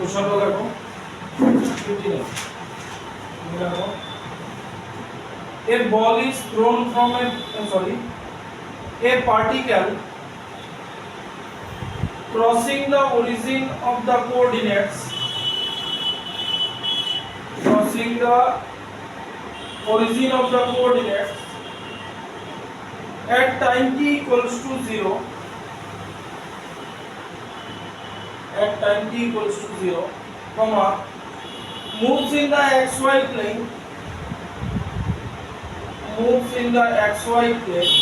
কোশ্চেনটা দেখো 59 দেখো a ball is thrown from a particle crossing the origin of the coordinates at time t equals to 0 comma moves in the xy plane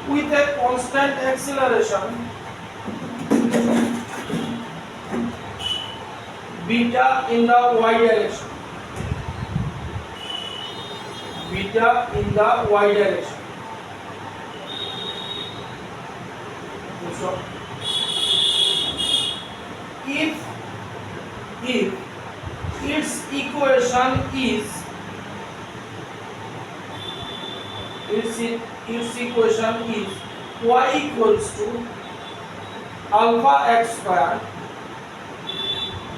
with a constant acceleration beta in the y direction so if its equation is y equals to alpha x square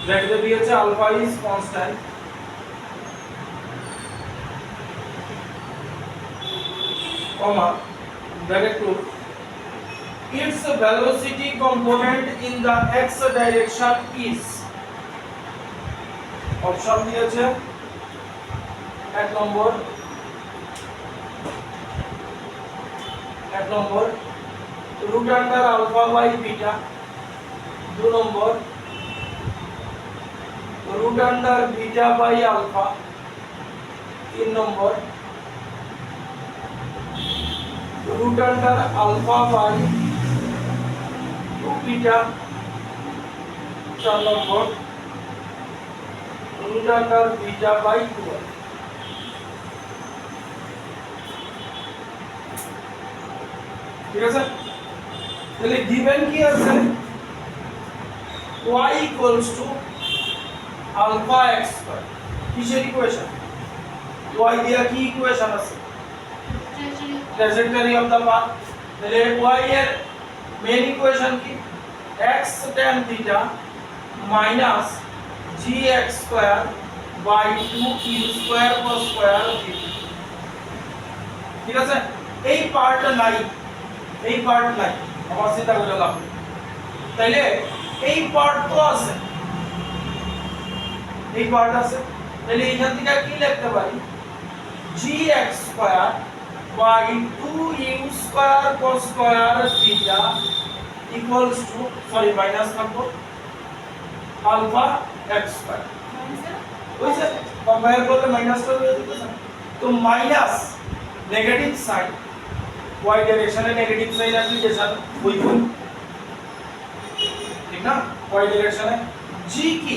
bracket দিয়েছে alpha is constant comma bracket 2 its velocity component in the x direction is option দিয়েছে এক নম্বর root under alpha by beta 2 number root under beta by alpha 3 number root under alpha by 2 beta 4 number root under beta by 2 ঠিক আছে তাহলে given কি আছে y equals to alpha x square কিসের equation y দিয়া কি equation আছে trajectory of the path তাহলে y এর মেইন ইকুয়েশন কি x tan theta minus gx square by 2 u square cos square theta ঠিক আছে এই পার্টটা নাই আমার চিন্তা করে লাভ তাইলে এই পার্ট তো আছে তাহলে এখান থেকে কি লিখতে পারি gx square by 2u square cos square theta equals to minus থাকবো alpha x square বুঝছেন কম্পেয়ার করলে মাইনাস করবে তো মাইনাস নেগেটিভ সাইন y ডাইরেকশনে নেগেটিভ সাইন আসলে যেটা হইব ঠিক না y ডাইরেকশনে g কি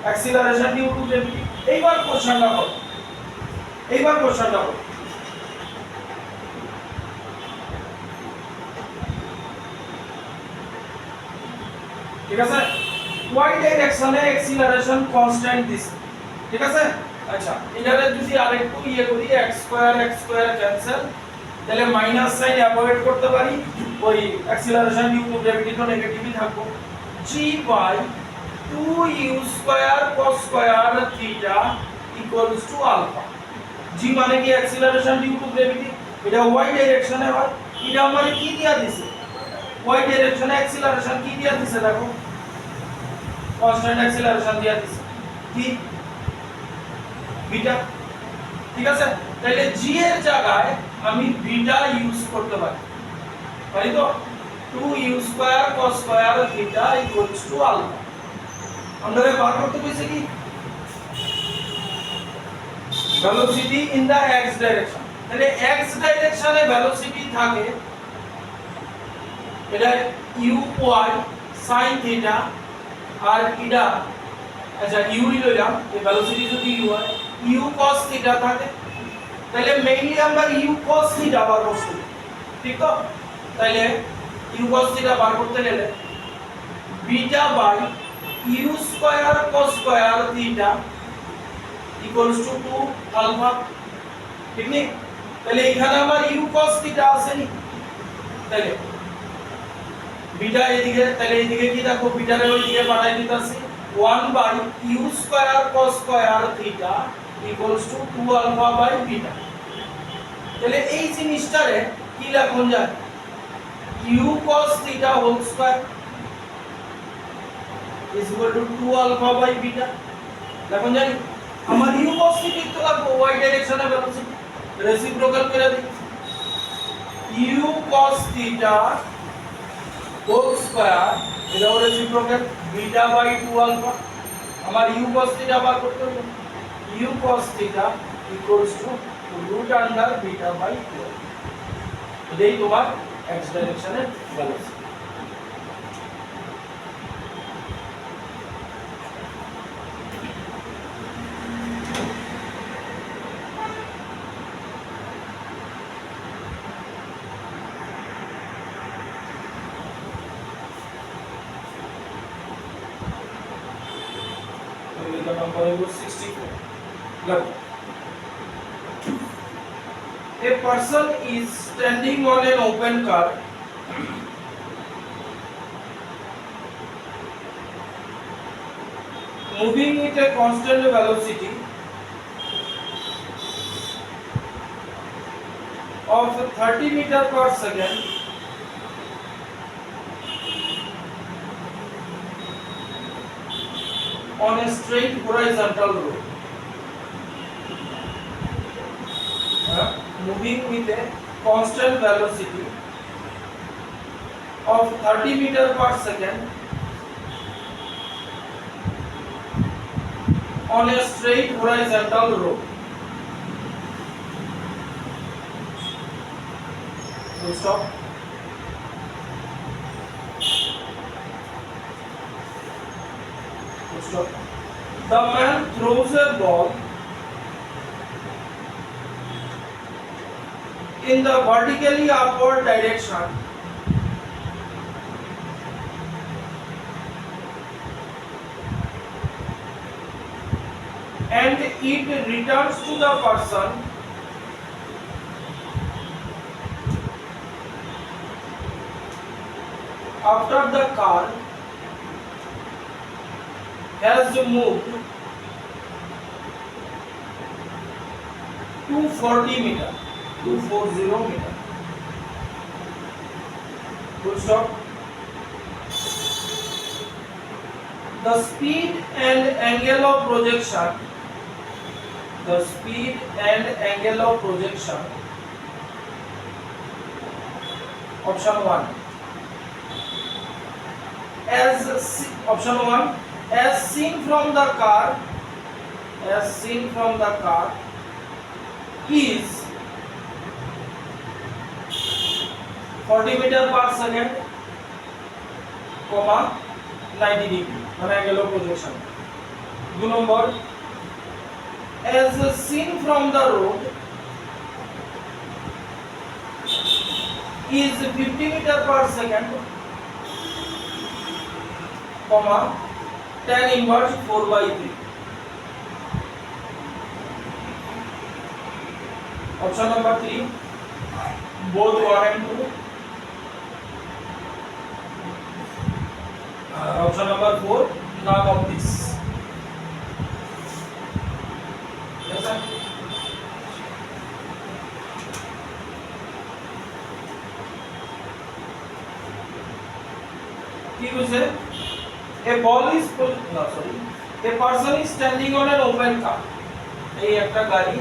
অ্যাক্সিলারেশন ডিউ টু গ্রেভিটি এইবার কোশ্চেনটা হল ঠিক আছে y ডাইরেকশনে অ্যাক্সিলারেশন কনস্ট্যান্ট দিছে ঠিক আছে আচ্ছা এটারে যদি আরেকটু করি x স্কয়ার ক্যান্সেল তাহলে মাইনাস সাইন অ্যাভয়েড করতে পারি ওই অ্যাক্সিলারেশন ডিউ টু গ্র্যাভিটি তো নেগেটিভই থাকবো g by 2u square cos square theta equals to alpha g মানে কি অ্যাক্সিলারেশন ডিউ টু গ্র্যাভিটি এটা y ডাইরেকশনে হয় এটা আমারে কি দিয়া দিছে y ডাইরেকশনে অ্যাক্সিলারেশন কি দিয়া দিছে দেখো কনস্ট্যান্ট অ্যাক্সিলারেশন দিয়া দিছে কি বিটা ঠিক আছে তাহলে g এর জায়গায় আমি বিটা ইউজ করতে পারি তো 2u square cos square theta equals to alpha আমরা বার করতে কইছে কি velocity in the x direction তাহলে x ডাইরেকশনে ভেলোসিটি থাকে এটা u y sin থিটা আর এটা আচ্ছা u লইলাম এই ভেলোসিটি যদি u হয় u cos থিটা থাকে তাহলে মেইনলি আমরা u cos থিটা বার করব ঠিক তো তাহলে u cos থিটা বার করতে গেলে beta by u square cos square theta equals to 2 alpha ঠিক নেই তাহলে এখানে আমার u cos থিটা আছে নি তাহলে বিটা এদিকে, তাহলে এইদিকে কি দেখো বিটারে ওইদিকে পাঠাই দিতেছি 1/u square cos square theta equals to 2 alpha by beta. তাহলে এই জিনিসটারে কি লেখা যায় u cos theta whole square is equal to 2 alpha by beta লেখা যায়। আমার u cos theta তো লাগবে y ডাইরেকশনে ভেলোসিটি, রেসিপ্রোকাল করে দিই u cos theta whole square এটা হলো রেসিপ্রোকাল beta by 2 alpha। আমার u cos theta বার করতে হবে, u cos theta equals to root under beta by 2 alpha। এটাই তোমার x ডাইরেকশনের velocity. The number is 64. Look. A person is standing on an open car moving at a constant velocity of 30 meters per second on a straight horizontal road. Moving with a constant velocity of 30 meters per second on a straight horizontal road. Full stop. Full stop. The man throws a ball in the vertically upward direction and it returns to the person after the car has moved 240 meters. 240 meters. Full stop. The speed and angle of projection. The speed and angle of projection. Option 1. Option 1. As seen from the car. As seen from the car. Is 40 meter per second, 90 degree, মানে angle of projection. 2 number, as seen from the road, is 50 meter per second, tan inverse 4/3. Option number 3, both 1 and 2. Option number 4, none of this. Yes, sir. A ball is a person is standing on an open car. এই একটা গাড়ি,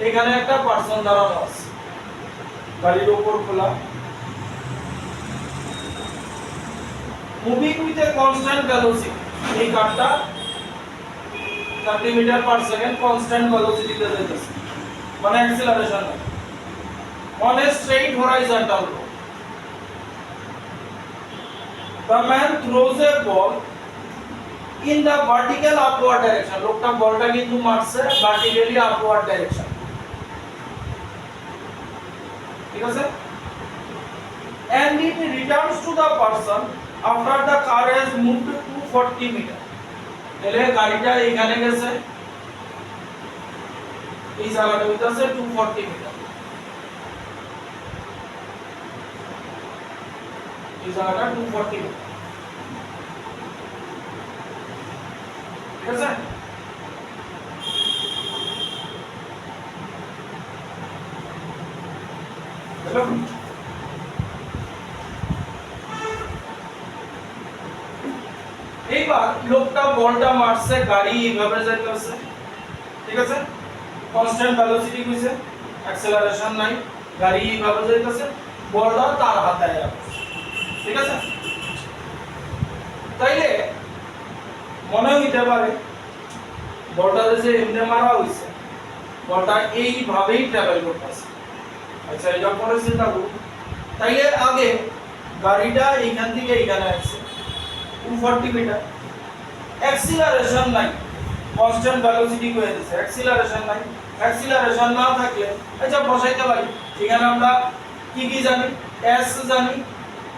এখানে একটা person দাঁড়ানো আছে, গাড়ির উপর খোলা, moving with a constant velocity. এই কারটা 30 মিটার পার সেকেন্ড কনস্ট্যান্ট ভেলোসিটিতে যাচ্ছে, মানে acceleration on a straight horizontal road. The man throws a ball in the vertical upward direction. লোকটা বলটা কিন্তু মারছে vertically upward direction, ঠিক আছে? And it returns to the person after the car has moved 240 meters. তাহলে গাড়িটা এখানে গেছে, এই জায়গাটা হইতাছে 240 মিটার। এই জায়গাটা 240 ঠিক আছে হ্যালো এইবার লোকটা বলটা মারছে গাড়ি এইভাবে যাইতেছে ঠিক আছে কনস্ট্যান্ট ভেলোসিটি কইছে অ্যাক্সেলারেশন নাই গাড়ি এইভাবে যাইতেছে বলটা তার হাতে আছে ঠিক আছে তাইলে মনে হইতে পারে বলটা যে এমনি মারা হইছে বলটা এইভাবেই ট্রাভেল করতেছে আচ্ছা এটা পরে চিন্তা করুন তাইলে আগে গাড়িটা এইখান থেকে এইখানে আসছে 240 মিটার অ্যাক্সিলারেশন নাই কনস্ট্যান্ট ভেলোসিটি কই দিছে অ্যাক্সিলারেশন নাই অ্যাক্সিলারেশন না থাকলে আচ্ছা বসাইতে পারি এখানে আমরা কি কি জানি s জানি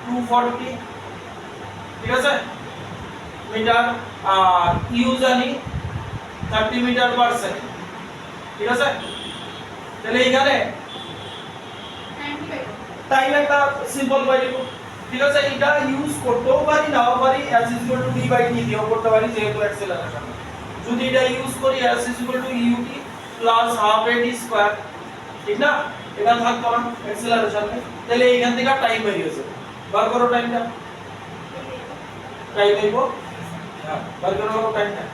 240 ঠিক আছে মিটার আর u জানি 30 মিটার পার সেকেন্ড ঠিক আছে তাহলে এখানে টাইম একটা সিম্পল ভ্যারিয়েবল ঠিক আছে এটা ইউজ করতেও পারি নাও পারি s d/t দিয়েও করতে পারি যেহেতু অ্যাক্সেলারেশন যদি এটা ইউজ করি s ut + half a d square ঠিক না এটা থাকতো না অ্যাক্সেলারেশন তাহলে এইখান থেকে টাইম বের হয়েছে বার করো টাইমটা টাইম হইব হ্যাঁ বার করো টাইমটা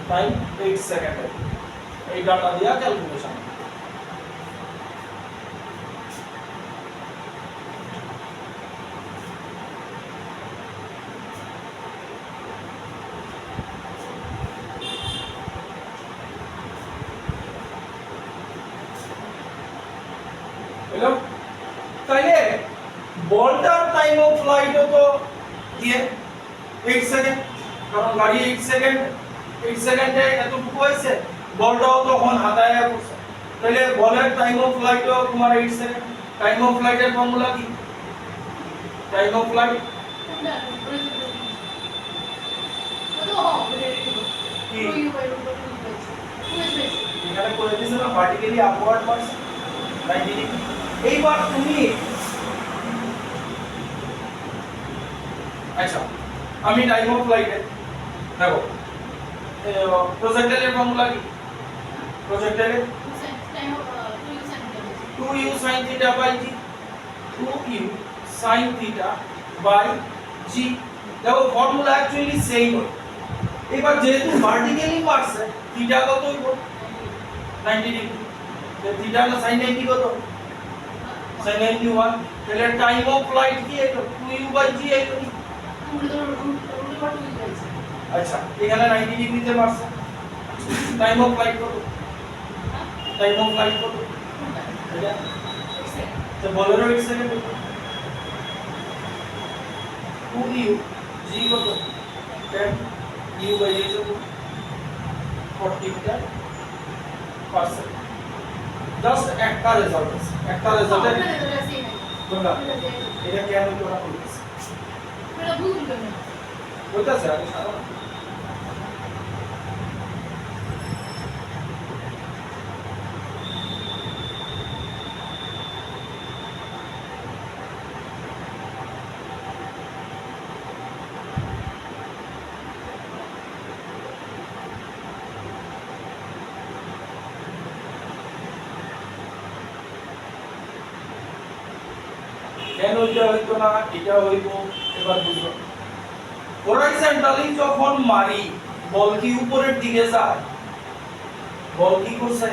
টাইম 8 সেকেন্ড এই ডাটা দিয়া ক্যালকুলেশন হলো তাইলে বলটার টাইম অফ ফ্লাইট তো দিয়ে 8 সেকেন্ড কারণ গাড়ি 8 সেকেন্ডে এতটুকু হয়েছে বলটাও তখন হাতায় পড়ছে তাহলে বলের টাইম অফ ফ্লাইটও তোমার 8 সেকেন্ড টাইম অফ ফ্লাইটের ফর্মুলা কি টাইম অফ ফ্লাইট এখানে করে দিয়েছে না ভার্টিক্যালি আপওয়ার্ড মার্কস 90 ডিগ্রি এইবার তুমি আচ্ছা আমি টাইম অফ ফ্লাইটে দেখো প্রজেক্টরের ফর্মুলা কি প্রজেক্টরে 2u sin theta by g 2u sin theta by g দেখো ফর্মুলা অ্যাকচুয়ালি সেম হয় এবার যেহেতু ভার্টিক্যালি মারছে থিটা কত হইব 90 ডিগ্রি থিটা না sin 90 কত sin 91 তাহলে টাইম অফ ফ্লাইট কি এটা 2u by g এটা আচ্ছা এখানে 90 ডিগ্রিতে মারছে টাইম অফ ফ্লাইট কত টাইম অফ ফ্লাইট কত এটা তো বলেরও 8 সেকেন্ড 2u g কত 10 u by g কত 40 মিটার পার সেকেন্ড জাস্ট একটা রেজাল্ট আছে একটা রেজাল্টের তোমরা এটা কেন তোমরা বলতেছ এটা ভুল কেন বলতেছ আরে সারা কেন এটা হইতো না এটা হইব এবার বুঝো হরাইজন্টালি যখন মারি বল কি উপরের দিকে যায় বল কি করছে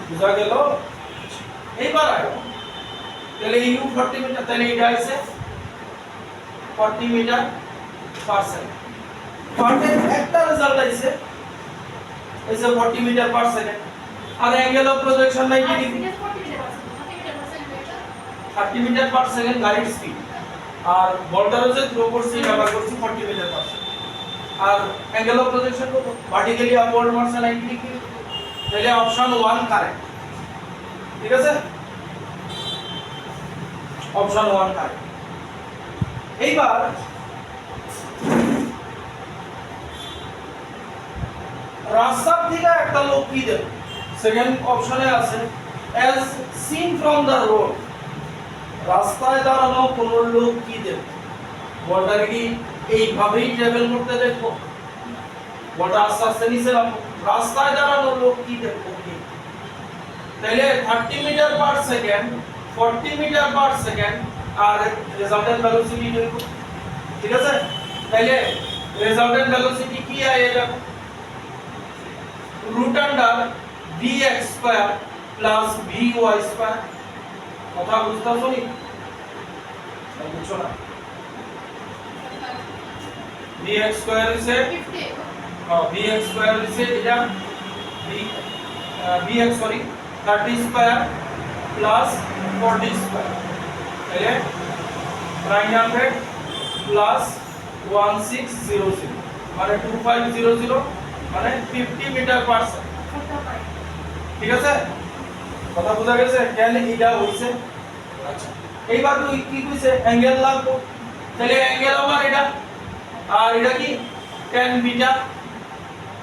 বুঝা গেল এইবার আয়ো তাহলে ইউ 40 মিটার তাহলে এটা আছে 40 মিটার পার সেকেন্ড পার্টের একটা রেজাল্ট আছে এসে 40 মিটার পার সেকেন্ড আর angle of projection 90 degree 30 metre per second গাড়ির স্পিড আর বলটার যে থ্রো করছি ব্যবহার করছি 40 মিটার পার সেকেন্ড আর অ্যাঙ্গেল অফ প্রজেকশন কত ভার্টিক্যালি আপওয়ার্ড মারছে 90 ডিগ্রি তাহলে অপশন 1 কারেক্ট ঠিক আছে অপশন 1 কারেক্ট এইবার রাস্তা থেকে একটা লোক কি দেবে সেকেন্ড অপশনে আছে as seen from the road রাস্তায় দাঁড়ানো কোন লোক কি দেখবে? বলটাকে কি এইভাবেই ট্রাভেল করতে দেখবো? বলটা আস্তে আস্তে নিচে নামবো। রাস্তায় দাঁড়ানো লোক কি দেখবো? তাহলে 30 metre per second, 40 metre per second আর রেজাল্টেন্ট ভেলোসিটি দেখো। ঠিক আছে? তাহলে রেজাল্টেন্ট ভেলোসিটি কি আয় দেখো, root under vx square plus vy square. কথা বুঝতাছো নি? বুঝছো না? vx স্কয়ার ইছে vx স্কয়ার ইছে এটা vx sorry 30 square plus 40 square, তাহলে 900 প্লাস 1600 মানে 2500 মানে 50 মিটার পার সেকেন্ড। ঠিক আছে? কথা বোঝা গেছে? কেন এটা হইছে? আচ্ছা, এইবার তুই কি কইছে অ্যাঙ্গেল লাগবো, তাহলে অ্যাঙ্গেল আমার এটা আর এটা কি tan বিটা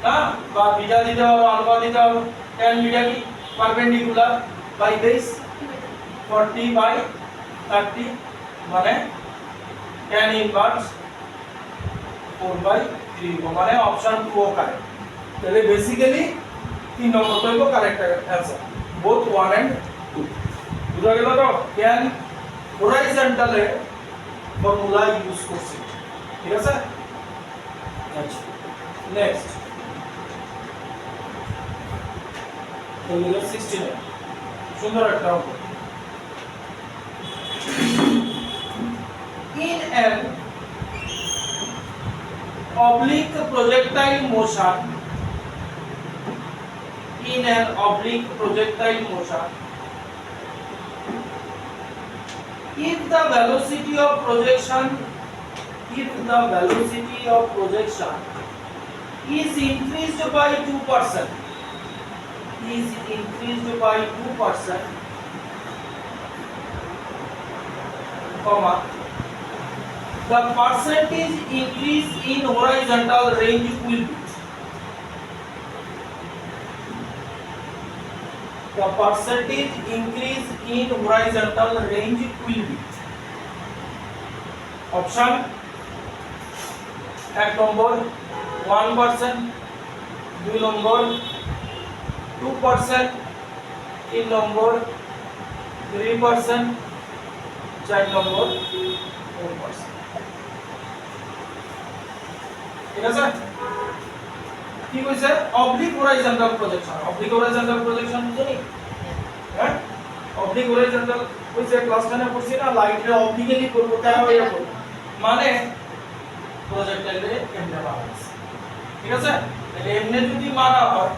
না, বা বিটা দিতে হবে আলফা দিতে হবে। tan বিটা কি পারপেন্ডিকুলার বাই বেস 40 বাই 30 মানে tan ইনভার্স 4/3 মানে অপশন 2 ও কারেক্ট। তাহলে বেসিক্যালি 3 নম্বর হইবো কারেক্ট অ্যানসার, both 1 and 2। বুঝা গেল তো? tan হরাইজন্টালে ফর্মুলা ইউজ করছি। ঠিক আছে? আচ্ছা, নেক্সট ফর্মুলা 69 সুন্দর একটা অঙ্ক। In an oblique projectile motion, in an oblique projectile motion, if the velocity of projection is increased by 2%, comma, the percentage increase in horizontal range will be, the percentage increase in horizontal range will be option 1 নম্বর 1%, 2 নম্বর 2%, 3 নম্বর 3%, 4 নম্বর 4%। ঠিক আছে? কি কইছে? Oblique horizontal projection. Oblique horizontal projection বুঝনি? হ্যাঁ, oblique horizontal কইছে class 10 এ পড়ছি না, লাইটরে অবলিকলি করব তাই হবে এরকম, মানে প্রজেক্টাইলে এমনে মারা আছে। ঠিক আছে? তাহলে এমনে যদি মারা হয়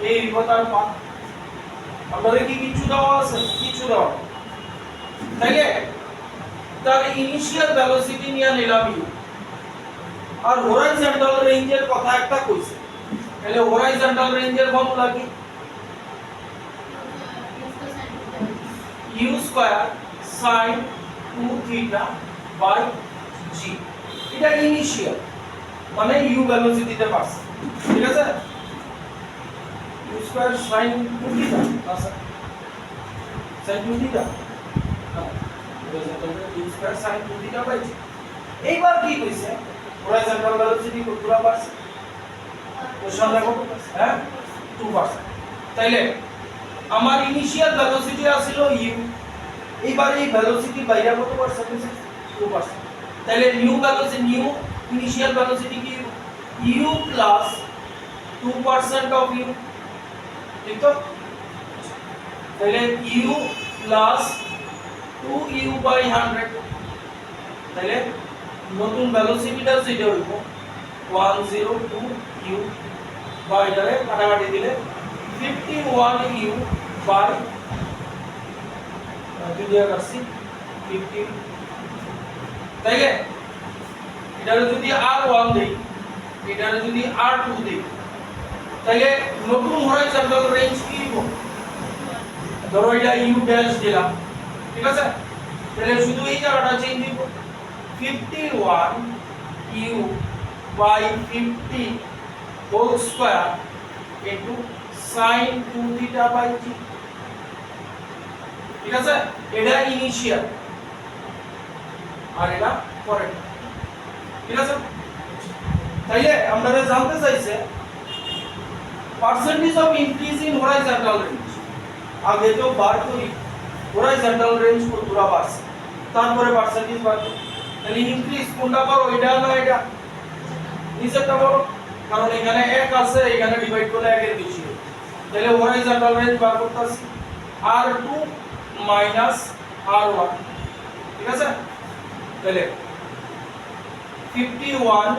এই বিপদার পা আমাদের কি কিছু দেওয়া আছে? কিছু দেওয়া। তাইলে তার ইনিশিয়াল ভেলোসিটি নিয়ে নিলাম ইউ, আর হরাইজন্টাল রেঞ্জের কথা একটা কইছে। তাহলে হরাইজন্টাল রেঞ্জের ফর্মুলা কি? u square sin 2 theta by g। এটা ইনিশিয়াল মানে u ভেলোসিটিতে পাস। ঠিক আছে? u স্কয়ার sin 2 থিটা আচ্ছা sin 2 theta u square sin 2 theta by g। এইবার কি কইছে? হরাইজন্টাল ভেলোসিটি কতটা পাস? কোশ্চেন দেখো, হ্যাঁ 2%। তাইলে আমার ইনিশিয়াল ভেলোসিটি আছিল u, এইবার এই ভেলোসিটি বাইরে কত পার্সেন্ট হইছে? 2%। তাইলে new velocity, new initial velocity কি u প্লাস 2% অফ u। ঠিক তো? তাইলে u প্লাস 2u বাই 100। তাইলে নতুন ভেলোসিটিটা যেটা হইব 102u বাই এটারে কাটাকাটি দিলে 51u বাই 15। তাইলে এটারে যদি r1 দেই, এটারে যদি r2 দেই, তাইলে নতুন হরাইজন্টাল রেঞ্জ কি হইব? ধরো এটা u ড্যাশ দিলাম। ঠিক আছে? তাহলে শুধু এই জায়গাটা চেঞ্জ হইব, 51u by 50 whole square into sin 2 theta by g। ঠিক আছে, এটা ইনিশিয়াল আর এটা পরের, ঠিক আছে। তাইলে আমরা জানতে চাইছে percentage of increase in horizontal range. আগে তো বার করি হরাইজন্টাল রেঞ্জ পুরো বাড়ছে, তারপরে পার্সেন্টেজ বার করি। তাহলে ইনক্রিজ কোনটা বড়, এটা না এটা? নিচেরটা বড়, কারণ এখানে 1 আছে, এখানে ডিভাইড করলে 1 এর বেশি হবে। তাহলে হরাইজন্টাল রেঞ্জ বার করতেছি r2 মাইনাস r1, ঠিক আছে। তাহলে 51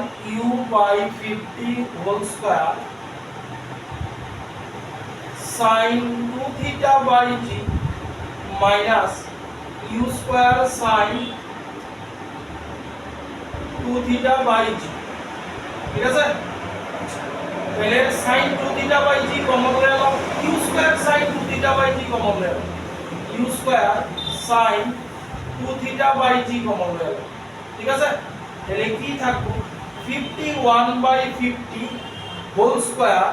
u by 50 whole square sin 2 theta by g minus u square sin 2 theta by g, ঠিক আছে। তাহলে sin 2 theta by g common হয়ে গেল, u square sin 2 theta by g common হয়ে গেল, u square sin 2 theta by g common হয়ে গেল, ঠিক আছে। তাহলে কি থাকবে 51 বাই 50 হোল স্কয়ার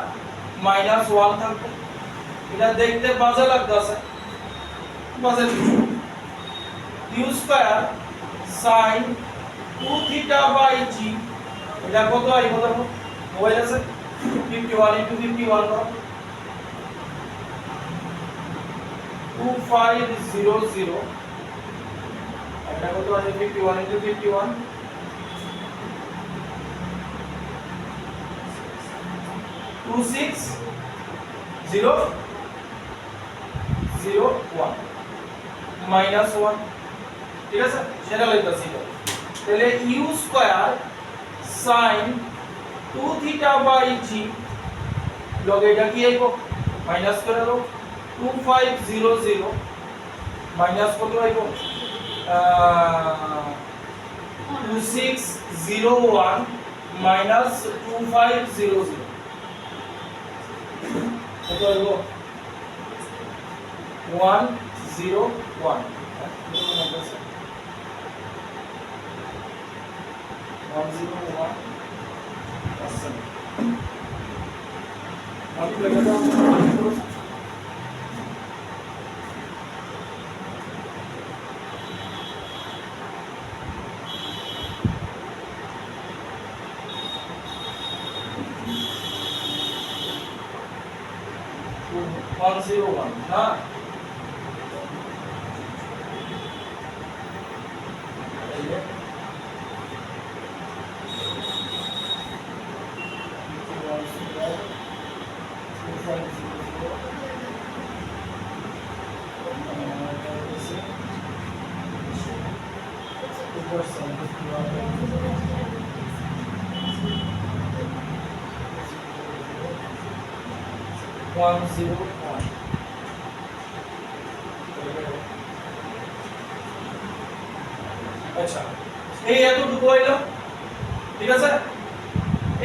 মাইনাস 1 থাকবে। এটা দেখতে বাজে লাগতেছে, বাজে u square sin 2 theta by g, এটা কত আইব দেখো, মোবাইল আছে 51 into 51 দাও 2500, এটা কত আছে 51 into 51 2601 মাইনাস 1, ঠিক আছে। সেটা লিখতেছি, তাহলে u square sin 2 theta by g লগ এটা কি আইব মাইনাস করে দাও 2500 মাইনাস কত আইব 2601 মাইনাস 2500 কত আইব 101, 101 percent। अभी लगा था 101 ना, আচ্ছা এই এতটুকু হইলো, ঠিক আছে।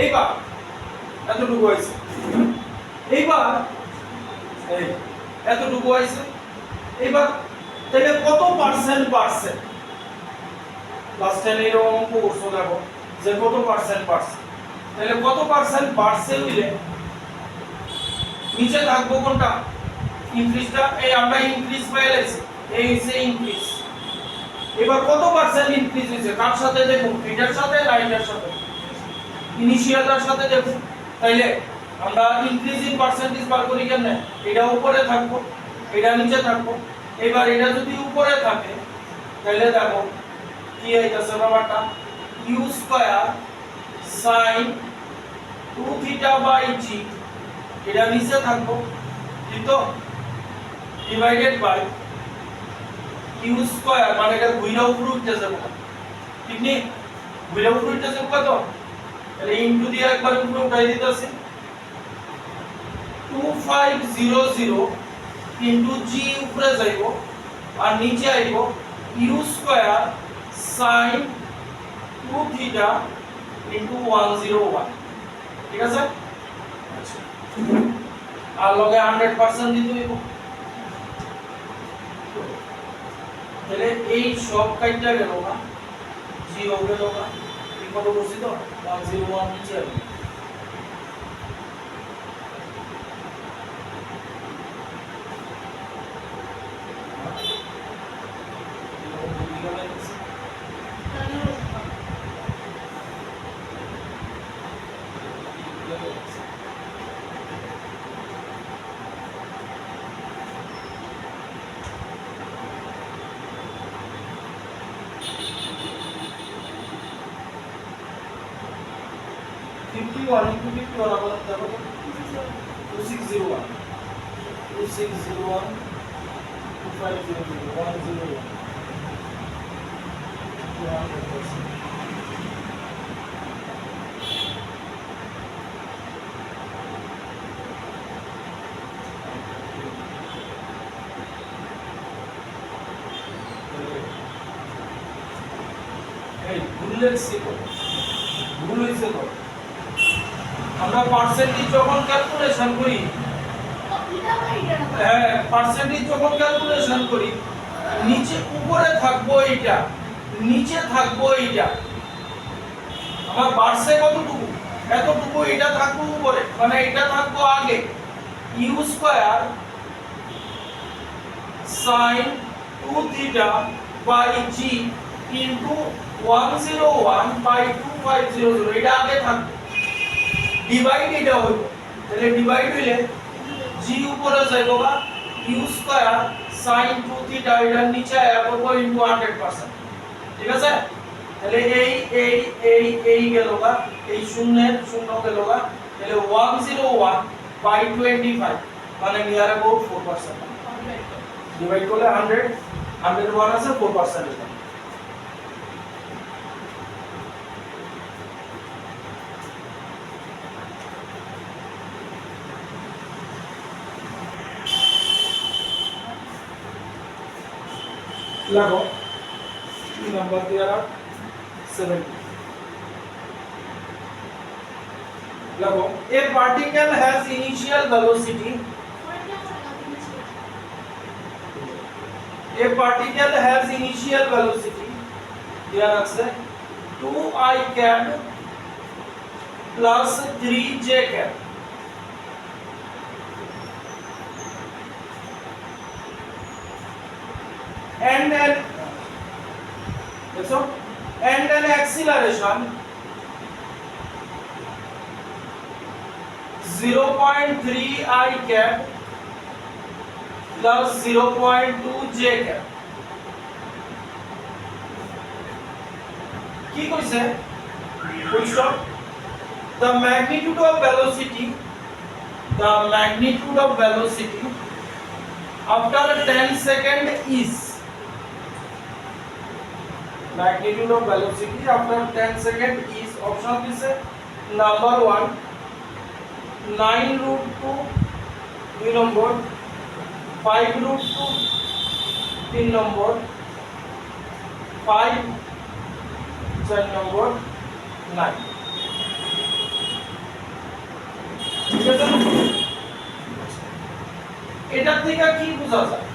এইবার এতটুকু হইছে, এইবার এই এতটুকু হইছে, এইবার তাহলে কত পার্সেন্ট বাড়ছে? ক্লাস 10 এর অঙ্ক করছো দেখো যে কত পার্সেন্ট বাড়ছে। তাহলে কত পার্সেন্ট বাড়ছে হইলে নিচে থাকবো কোনটা, ইনক্রিজটা। এই আমরা ইনক্রিজ পাইলাইছি, এই হইছে ইনক্রিজ। এবার কত পার্সেন্ট ইনক্রিজ হইছে, কার সাথে দেখুন, এটার সাথে লাইনটার সাথে, ইনিশিয়ালটার সাথে দেখুন। তাইলে আমরা ইনক্রিজ ইন পার্সেন্টেজ বার করি কেন, এটা উপরে থাকবো, এটা নিচে থাকবো। এবার এটা যদি উপরে থাকে তাহলে দেখো কি হইতাছে ব্যাপারটা, u square sin 2 theta by g, এটা নিচে থাকবো, ঠিক তো, ডিভাইডেড বাই u স্কয়ার, মানে এটা ঘুরে উপরে উঠতে যাবে, ঠিক নি, ঘুরে উপরে উঠতে যাবে কত, তাহলে ইনটু দিয়ে একবার উপরে উঠাই দিতেছি 2500 ইনটু g উপরে যাইব আর নিচে আইব u square sin 2 theta into 101, ঠিক আছে। আর লগে 100% দিতে হইব, তাহলে এই সব কাইটা গেল না, g হবে না, ঠিক মতো বুঝছি তো, 101 নিচে আসবে। 51 into 51 আবার দেখো 2601 2601 2500 101 200%. ভুল হয়েছে তো আমরা পার্সেন্টেজ যখন ক্যালকুলেশন করি হ্যাঁ পার্সেন্টেজ যখন ক্যালকুলেশন করি নিচে উপরে থাকবো এইটা নিচে থাকবো এইটা আমার বাড়ছে কতটুকু এতটুকু এটা থাকবো উপরে মানে এটা থাকবো আগে you square sin 2 theta by g into 101 by 2500 এটা আগে থাকবে ডিভাইড এটা হইব তাহলে ডিভাইড হইলে g উপরে যাইবো বা u স্কয়ার sin 2 theta এটা নিচে আসবো ইনটু 100% ঠিক আছে তাহলে এই গেল বা এই শূন্যের শূন্য গেল বা তাহলে 101 by 25 মানে নিয়ার अबाउट 4% ডিভাইড করলে 100 101 আছে 4% এটা लगो नंबर दिया 70 लगो a particle has initial velocity दिया है 2 I cap plus 3 j cap and an acceleration 0.3 I cap plus 0.2 j cap কি কইছে full stop the magnitude of velocity after 10 second is magnitude of velocity after 10 second is option is number 1 9 root 2 2 number 5 root 2 3 number 5 4 number 9 ঠিক আছে এটা থেকে কি বোঝা যায়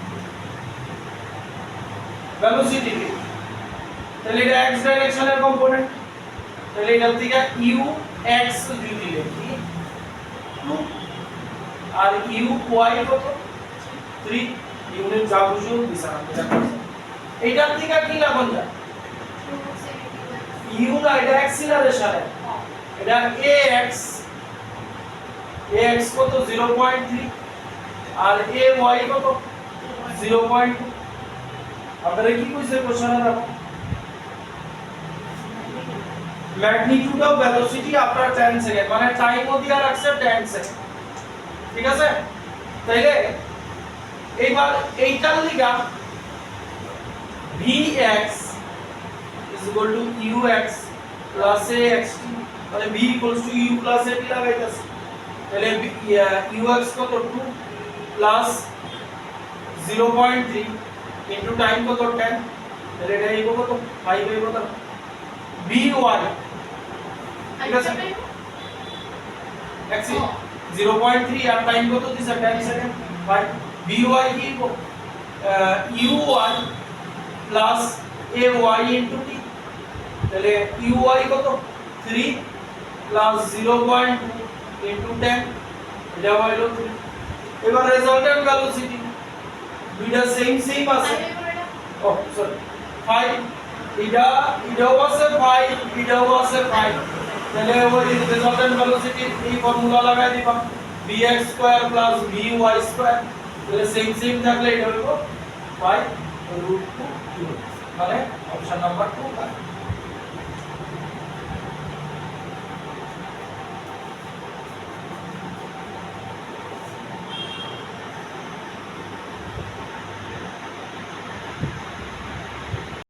velocity তাহলে এটা x ডাইরেকশনের কম্পোনেন্ট তাহলে এটা থেকে u x যদি লিখি 2 আর u y কত 3 ইউনিট যা বুঝো বিছানা এটা থেকে কি লাগান যায় u না এটা অ্যাক্সিলারেশন এটা ax কত 0.3 আর ay কত 0.2 আপনারা কি কইছে কোশ্চেনে দেখো magnitude of velocity after 10 second মানে টাইমও দিয়া রাখছে 10 সেকেন্ড ঠিক আছে তাইলে এইবার এইটার লিগা vx ux axt মানে v u at লাগাইতাছি তাহলে ux কত 2 প্লাস 0.3 ইনটু টাইম কত 10 তাহলে এটা এইব কত 5 এইব কত vy ঠিক আছে x 0.3 আর টাইম কত দিছে 10 সেকেন্ড 5 vy কি uy plus ay into t তাহলে uy কত 3 প্লাস 0.2 ইনটু 10 এটা হলো 3 এবার রেজাল্টেন্ট ভেলোসিটি দুইটা সেম আছে ও সরি 5 এটাও আছে 5 এটাও আছে 5 তাহলে ওই রেজাল্টেন্ট ভেলোসিটি এই ফর্মুলা লাগাই দিবা vx square plus vy square তাহলে সেম থাকলে এটা হলো 5 √2 মানে অপশন নাম্বার 2